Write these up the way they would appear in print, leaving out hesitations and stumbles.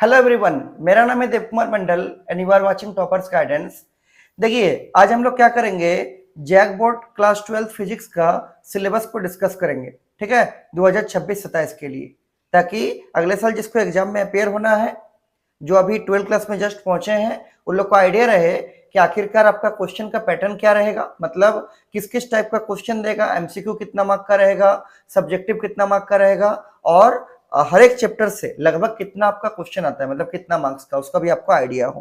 Hello everyone, मेरा नाम है Dev Kumar Mandal and you are watching toppers guidance. देखिए, आज हम लोग क्या करेंगे, जैक बोर्ड क्लास 12 फिजिक्स का सिलेबस को डिस्कस करेंगे। ठीक है, 2026-27 के लिए, ताकि अगले साल जिसको एग्जाम में अपेयर होना है, जो अभी 12 क्लास में जस्ट पहुंचे हैं, उन लोग को आइडिया रहे कि आखिरकार आपका क्वेश्चन का पैटर्न क्या रहेगा, मतलब किस किस टाइप का क्वेश्चन देगा, एमसीक्यू कितना मार्क का रहेगा, सब्जेक्टिव कितना मार्क का रहेगा, और हर एक चैप्टर से लगभग कितना आपका क्वेश्चन आता है, मतलब कितना मार्क्स का, उसका भी आपको आइडिया हो।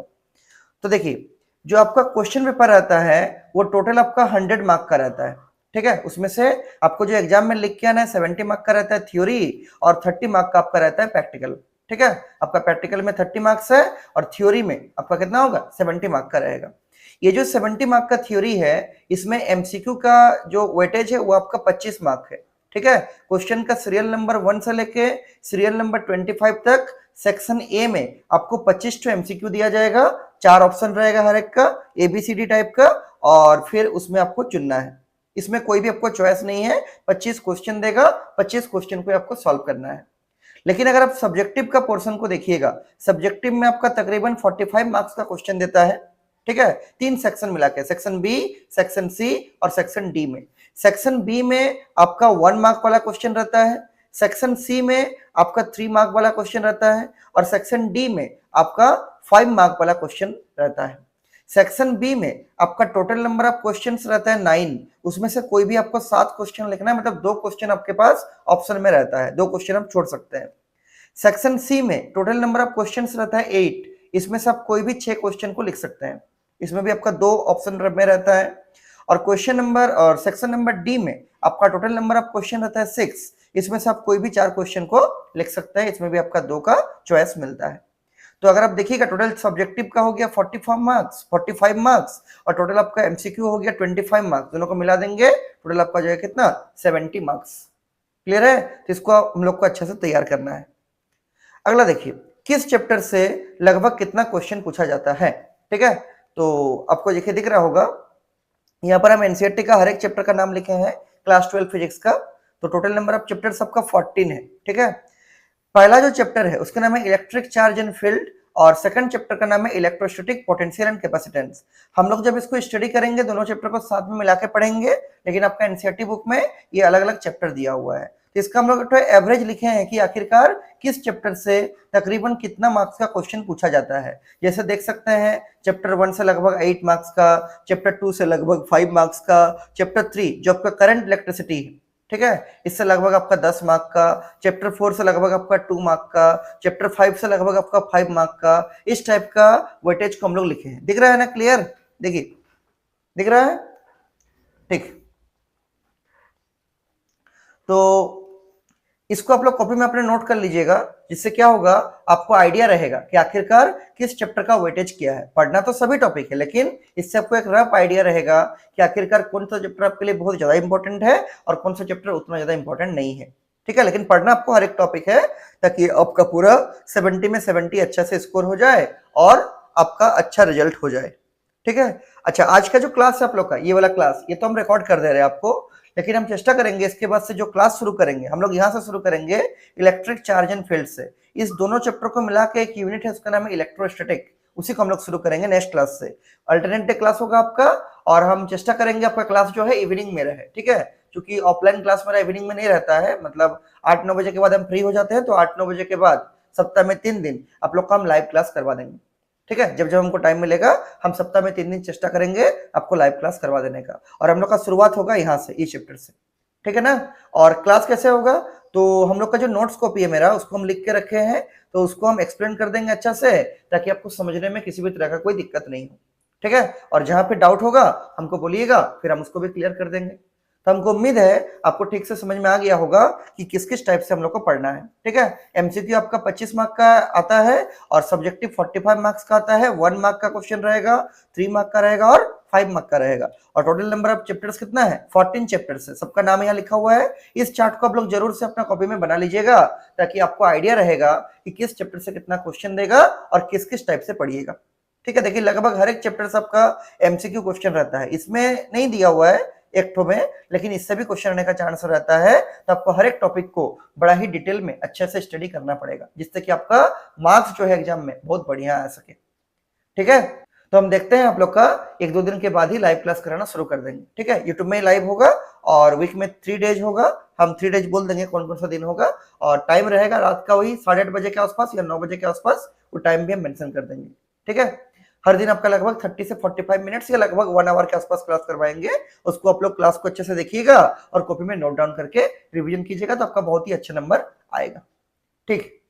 तो देखिए, जो आपका क्वेश्चन पेपर रहता है वो टोटल आपका 100 मार्क का रहता है। ठीक है, उसमें से आपको जो एग्जाम में लिख के आना है 70 मार्क का रहता है थ्योरी, और 30 मार्क का आपका रहता है प्रैक्टिकल। ठीक है, आपका प्रैक्टिकल में 30 मार्क्स है और थ्योरी में आपका कितना होगा, 70 मार्क का रहेगा। ये जो 70 मार्क का थ्योरी है, इसमें एमसीक्यू का जो वेटेज है वो आपका 25 मार्क है। ठीक है, क्वेश्चन का सीरियल नंबर 1 से लेके सीरियल नंबर 25 तक सेक्शन ए में आपको 25 टू एमसीक्यू दिया जाएगा। 4 ऑप्शन रहेगा हर एक का, एबीसीडी टाइप का, और फिर उसमें आपको चुनना है। इसमें कोई भी आपको चॉइस नहीं है, 25 क्वेश्चन देगा, 25 क्वेश्चन को आपको सॉल्व करना है। लेकिन अगर आप सब्जेक्टिव का पोर्शन को देखिएगा, सब्जेक्टिव में आपका तकरीबन 45 मार्क्स का क्वेश्चन देता है। ठीक है, 3 सेक्शन मिला के, सेक्शन बी, सेक्शन सी और सेक्शन डी में। सेक्शन बी में आपका 1 मार्क वाला क्वेश्चन रहता है, सेक्शन सी में आपका 3 मार्क वाला क्वेश्चन रहता है, और सेक्शन डी में आपका 5 मार्क वाला क्वेश्चन रहता है। सेक्शन बी में आपका टोटल नंबर ऑफ क्वेश्चंस रहता है 9, उसमें से कोई भी आपको 7 क्वेश्चन लिखना है, मतलब 2 क्वेश्चन आपके पास ऑप्शन में रहता है, 2 क्वेश्चन आप छोड़ सकते हैं। सेक्शन सी में टोटल नंबर ऑफ क्वेश्चंस रहता है 8, इसमें से आप कोई भी 6 क्वेश्चन को लिख सकते हैं, इसमें भी आपका 2 ऑप्शन में रहता है। और क्वेश्चन नंबर और सेक्शन नंबर डी में आपका टोटल नंबर ऑफ क्वेश्चन रहता है 6, इसमें से आप कोई भी 4 क्वेश्चन को लिख सकते हैं, इसमें भी आपका 2 का चॉइस मिलता है। तो अगर आप देखिएगा, टोटल सब्जेक्टिव का हो गया 45 मार्क्स, और टोटल आपका एमसीक्यू हो गया 25 मार्क्स, दोनों को मिला देंगे टोटल आपका जो है कितना, 70 मार्क्स। क्लियर है? तो इसको हम लोग को अच्छे से तैयार करना है। अगला देखिए, किस चैप्टर से लगभग कितना क्वेश्चन पूछा जाता है। ठीक है, तो आपको देखिए दिख रहा होगा, यहाँ पर हम एनसीईआरटी का हर एक चैप्टर का नाम लिखे हैं, क्लास 12 फिजिक्स का। तो टोटल नंबर ऑफ चैप्टर सबका 14 है। ठीक है, पहला जो चैप्टर है उसका नाम है इलेक्ट्रिक चार्ज एंड फील्ड, और सेकंड चैप्टर का नाम है इलेक्ट्रोस्टैटिक पोटेंशियल एंड कैपेसिटेंस। हम लोग जब इसको स्टडी करेंगे दोनों चैप्टर को साथ में मिला के पढ़ेंगे, लेकिन आपका एनसीईआरटी बुक में ये अलग अलग चैप्टर दिया हुआ है। तो इसका हम लोग एवरेज लिखे हैं कि आखिरकार किस चैप्टर से तकरीबन कितना मार्क्स का क्वेश्चन पूछा जाता है। जैसे देख सकते हैं, चैप्टर 1 से लगभग 8 मार्क्स का, चैप्टर 2 से लगभग 5 मार्क्स का, चैप्टर 3 जो आपका करंट इलेक्ट्रिसिटी है, ठीक है, इससे लगभग आपका 10 मार्क का, चैप्टर 4 से लगभग आपका 2 मार्क का, चैप्टर 5 से लगभग आपका 5 मार्क का, इस टाइप का वेटेज को हम लोग लिखे हैं। दिख रहा है ना, क्लियर? देखिए, दिख रहा है? ठीक, तो इसको आप लोग कॉपी में अपने नोट कर लीजिएगा, जिससे क्या होगा, आपको आइडिया रहेगा कि आखिरकार किस चैप्टर का वेटेज क्या है। पढ़ना तो सभी टॉपिक है, लेकिन इससे आपको एक रफ आइडिया रहेगा कि आखिरकार कौन सा चैप्टर आपके लिए बहुत ज्यादा इंपॉर्टेंट है और कौन सा चैप्टर उतना ज्यादा इंपॉर्टेंट नहीं है। ठीक है, लेकिन पढ़ना आपको हर एक टॉपिक है, ताकि आपका पूरा 70 में 70 अच्छा से स्कोर हो जाए और आपका अच्छा रिजल्ट हो जाए। ठीक है, अच्छा, आज का जो क्लास है आप लोग का, ये वाला क्लास, ये तो हम रिकॉर्ड कर दे रहे हैं आपको, लेकिन हम चेष्टा करेंगे इसके बाद से जो क्लास शुरू करेंगे, हम लोग यहाँ से शुरू करेंगे इलेक्ट्रिक चार्ज एंड फील्ड से। इस दोनों चैप्टर को मिला के एक यूनिट है, उसका नाम है इलेक्ट्रोस्टैटिक, उसी को हम लोग शुरू करेंगे नेक्स्ट क्लास से। अल्टरनेट डे क्लास होगा आपका, और हम चेष्टा करेंगे आपका क्लास जो है इवनिंग में रहे। ठीक है, क्योंकि ऑफलाइन क्लास मेरा इवनिंग में नहीं रहता है, मतलब 8-9 बजे के बाद हम फ्री हो जाते हैं, तो 8-9 बजे के बाद सप्ताह में 3 दिन आप लोग को हम लाइव क्लास करवा देंगे। ठीक है, जब जब हमको टाइम मिलेगा हम सप्ताह में 3 दिन चेष्टा करेंगे आपको लाइव क्लास करवा देने का, और हम लोग का शुरुआत होगा यहाँ से, इस चैप्टर से। ठीक है ना? और क्लास कैसे होगा, तो हम लोग का जो नोट्स कॉपी है मेरा, उसको हम लिख के रखे हैं, तो उसको हम एक्सप्लेन कर देंगे अच्छा से, ताकि आपको समझने में किसी भी तरह का कोई दिक्कत नहीं हो। ठीक है, और जहां पे डाउट होगा हमको बोलिएगा, फिर हम उसको भी क्लियर कर देंगे। तो हमको उम्मीद है आपको ठीक से समझ में आ गया होगा कि किस किस टाइप से हम लोग को पढ़ना है। ठीक है, एमसीक्यू आपका 25 मार्क का आता है, और सब्जेक्टिव 45 मार्क्स का आता है। 1 मार्क का क्वेश्चन रहेगा, 3 मार्क का रहेगा और 5 मार्क का रहेगा। और टोटल नंबर ऑफ चैप्टर्स कितना है, 14 चैप्टर्स है, सबका नाम यहाँ लिखा हुआ है। इस चार्ट को आप लोग जरूर से अपना कॉपी में बना लीजिएगा, ताकि आपको आइडिया रहेगा कि किस चैप्टर से कितना क्वेश्चन देगा और किस किस टाइप से पढ़िएगा। ठीक है, देखिए, लगभग हर एक चैप्टर से आपका एमसीक्यू क्वेश्चन रहता है, इसमें नहीं दिया हुआ है, एक तो में, लेकिन इससे भी क्वेश्चन आने का चांस रहता है। तो आपको हर एक टॉपिक को बड़ा ही डिटेल में अच्छे से स्टडी करना पड़ेगा, जिससे कि आपका मार्क्स जो है एग्जाम में बहुत बढ़िया आ सके। ठीक है, तो हम देखते हैं आप लोग का 1-2 दिन के बाद ही लाइव क्लास कराना शुरू कर देंगे। ठीक है, यूट्यूब में लाइव होगा और वीक में 3 डेज होगा। हम 3 डेज बोल देंगे कौन कौन सा दिन होगा, और टाइम रहेगा रात का वही 8:30 बजे के आसपास या 9 बजे के आसपास, वो टाइम भी हम मेंशन कर देंगे। ठीक है, हर दिन आपका लगभग 30 से 45 मिनट्स या लगभग 1 आवर के आसपास क्लास करवाएंगे। उसको आप लोग क्लास को अच्छे से देखिएगा और कॉपी में नोट डाउन करके रिवीजन कीजिएगा, तो आपका बहुत ही अच्छे नंबर आएगा। ठीक।